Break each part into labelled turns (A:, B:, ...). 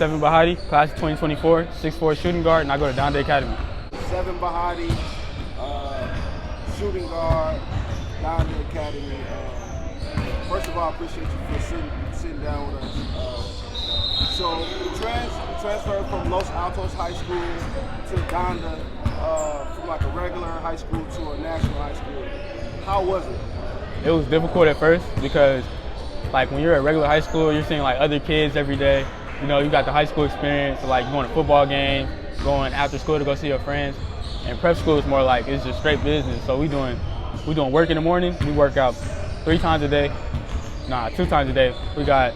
A: 7 Bahati, class of 2024, 6'4" shooting guard, and I go to Donda Academy.
B: 7 Bahati, shooting guard, Donda Academy. First of all, I appreciate you for sitting down with us. So you transferred from Los Altos High School to Donda, from like a regular high school to a national high school. How was it?
A: It was difficult at first because like when you're at regular high school, you're seeing like other kids every day. You know, you got the high school experience, like going to football games, going after school to go see your friends. And prep school is more like, it's just straight business. So we doing work in the morning. We work out 3 times a day. Nah, 2 times a day. We got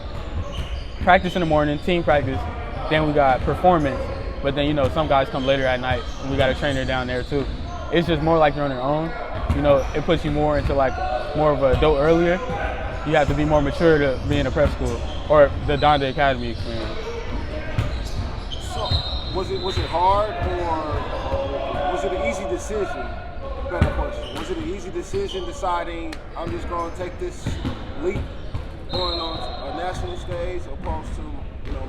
A: practice in the morning, team practice. Then we got performance. But then, you know, some guys come later at night and we got a trainer down there too. It's just more like you're on your own. You know, it puts you more into like more of an adult earlier. You have to be more mature to be in a prep school or the Donda Academy experience.
B: So, was it hard or was it an easy decision? Better question. Was it an easy decision deciding I'm just going to take this leap going on a national stage opposed to the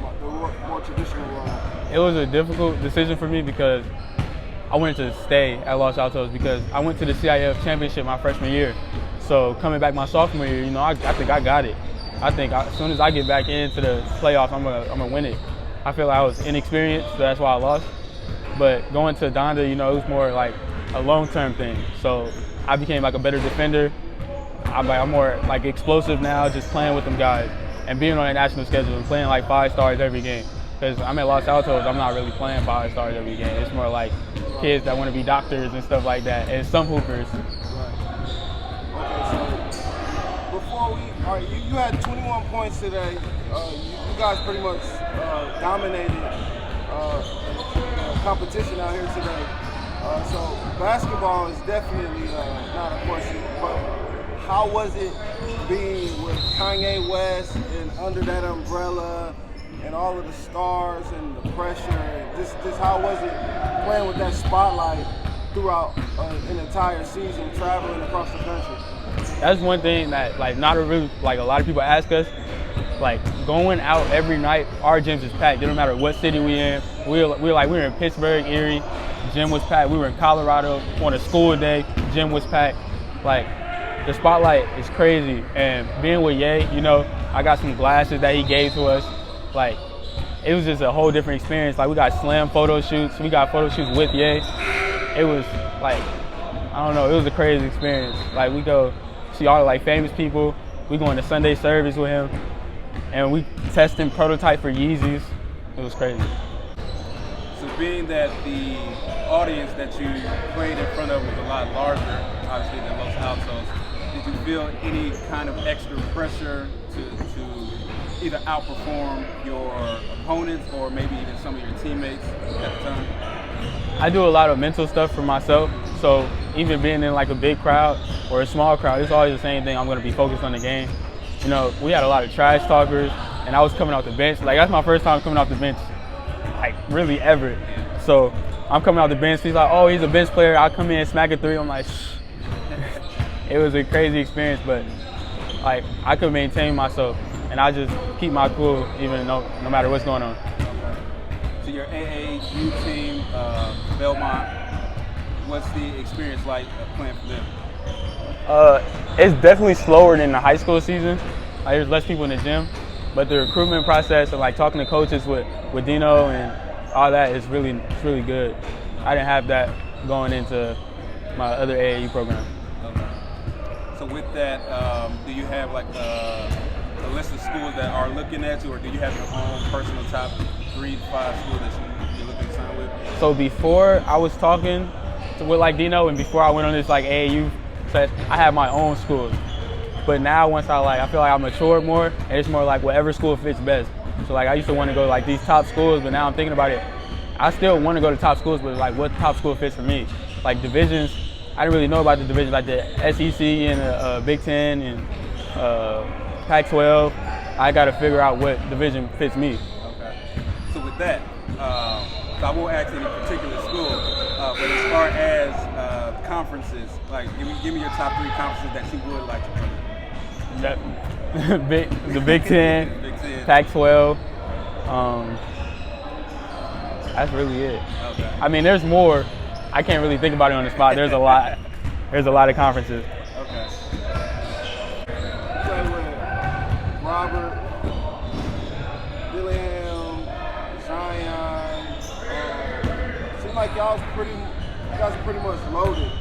B: more traditional role?
A: It was a difficult decision for me because I wanted to stay at Los Altos because I went to the CIF championship my freshman year. So coming back my sophomore year, you know, I think I got it. I think as soon as I get back into the playoffs, I'm gonna win it. I feel like I was inexperienced, so that's why I lost. But going to Donda, you know, it was more like a long-term thing. So I became like a better defender. I'm more like explosive now, just playing with them guys and being on a national schedule and playing like 5 stars every game. Because I'm at Los Altos, I'm not really playing 5 stars every game. It's more like kids that want to be doctors and stuff like that, and some hoopers.
B: You had 21 points today. You guys pretty much dominated competition out here today. So basketball is definitely not a question. But how was it being with Kanye West and under that umbrella and all of the stars and the pressure? And just how was it playing with that spotlight throughout an entire season, traveling across the country?
A: That's one thing that like not really like a lot of people ask us. Like going out every night, our gyms is packed. It don't matter what city we in. We were in Pittsburgh, Erie, gym was packed. We were in Colorado on a school day, gym was packed. Like the spotlight is crazy. And being with Ye, you know, I got some glasses that he gave to us. Like it was just a whole different experience. Like we got slam photo shoots. We got photo shoots with Ye. It was like, I don't know, it was a crazy experience. Like we go see all the like famous people. We go into Sunday service with him, and we testing prototype for Yeezys. It was crazy.
C: So being that the audience that you played in front of was a lot larger, obviously than Los Altos, did you feel any kind of extra pressure to either outperform your opponents or maybe even some of your teammates at the time?
A: I do a lot of mental stuff for myself, so even being in like a big crowd or a small crowd, it's always the same thing. I'm going to be focused on the game. You know, we had a lot of trash talkers, and I was coming off the bench. Like that's my first time coming off the bench, like really ever. So I'm coming off the bench. He's like, "Oh, he's a bench player." I'll come in and smack a 3. I'm like, shh. It was a crazy experience, but like I could maintain myself, and I just keep my cool even no matter what's going on.
C: So your AAU team, Belmont, what's the experience like playing for them?
A: It's definitely slower than the high school season. Like, there's less people in the gym, but the recruitment process and like talking to coaches with Dino and all that is really good. I didn't have that going into my other AAU program.
C: Okay. So with that, do you have like a list of schools that are looking at you, or do you have your own personal top 3 to 5 schools that you're looking to sign with?
A: So before I was talking with like Dino, and before I went on this like AAU set, I had my own schools. But now once I feel like I matured more, and it's more like whatever school fits best. So like I used to want to go to like these top schools, but now I'm thinking about it. I still want to go to top schools, but like what top school fits for me? Like divisions, I didn't really know about the divisions like the SEC and Big Ten and Pac-12. I got to figure out what division fits me.
C: Okay. So with that, so I won't ask any particular school, but as far as conferences, like give me your top 3 conferences that you would like to play.
A: The Big Ten,
C: Big Ten.
A: Pac-12, That's really it.
C: Okay.
A: I mean, there's more. I can't really think about it on the spot. There's a lot. There's a lot of conferences.
C: Okay.
B: Play with Robert, Dillingham, Zion. Seemed like y'all guys are pretty much loaded.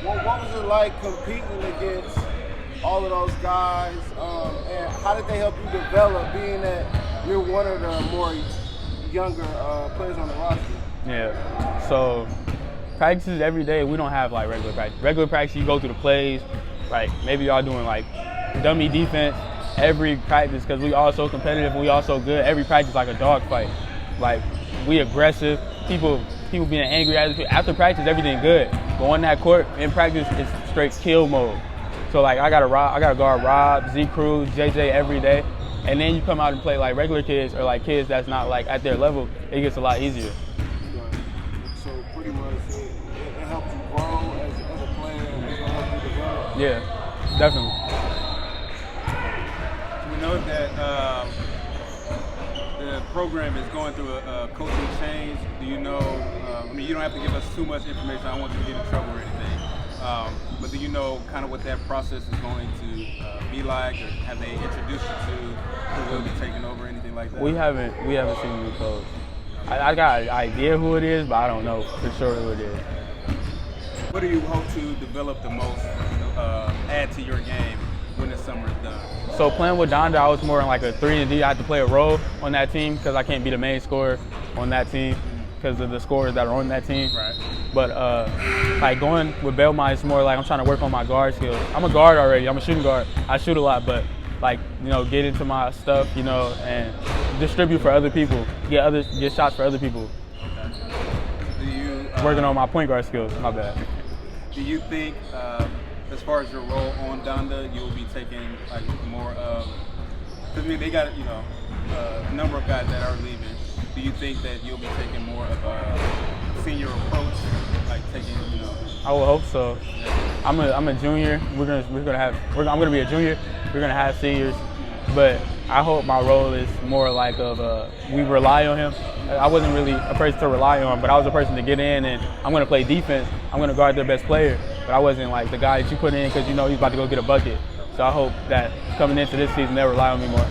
B: What was it like competing against all of those guys? And how did they help you develop, being that you're one of the more younger players on the roster?
A: Yeah. So practices every day. We don't have like regular practice. Regular practice, you go through the plays. Like maybe y'all doing like dummy defense every practice because we all so competitive and we all so good. Every practice like a dog fight. Like we aggressive. People being angry after practice, everything good. But on that court in practice, it's straight kill mode. So like I gotta guard Rob, Z Cruz, JJ every day. And then you come out and play like regular kids or like kids that's not like at their level, it gets a lot easier.
B: So pretty much it helps you grow as a player and it's gonna help you develop.
A: Yeah, definitely.
C: We know that the program is going through a coaching change. Do you know, I mean, you don't have to give us too much information. I don't want you to get in trouble or anything. But do you know kind of what that process is going to be like, or have they introduced you to who will be taking over, anything like that?
A: We haven't seen the new coach. I got an idea who it is, but I don't know for sure who it is.
C: What do you hope to develop the most, add to your game when the summer is done?
A: So playing with Donda, I was more in like a 3-and-D. I had to play a role on that team because I can't be the main scorer on that team because of the scorers that are on that team.
C: Right.
A: But like going with Belmont, it's more like I'm trying to work on my guard skills. I'm a guard already. I'm a shooting guard. I shoot a lot, but like, you know, get into my stuff, you know, and distribute for other people, get shots for other people.
C: Okay. Do you
A: Working on my point guard skills. My bad.
C: Do you think, as far as your role on Donda, you will be taking like more of? Because I mean, they got a number of guys that are leaving. Do you think that you'll be taking more of a senior approach, like taking,
A: I would hope so. I'm a junior. I'm gonna be a junior. We're gonna have seniors, but I hope my role is more like we rely on him. I wasn't really a person to rely on, but I was a person to get in and I'm gonna play defense. I'm gonna guard their best player, but I wasn't like the guy that you put in because you know he's about to go get a bucket. So I hope that coming into this season they'll rely on me more.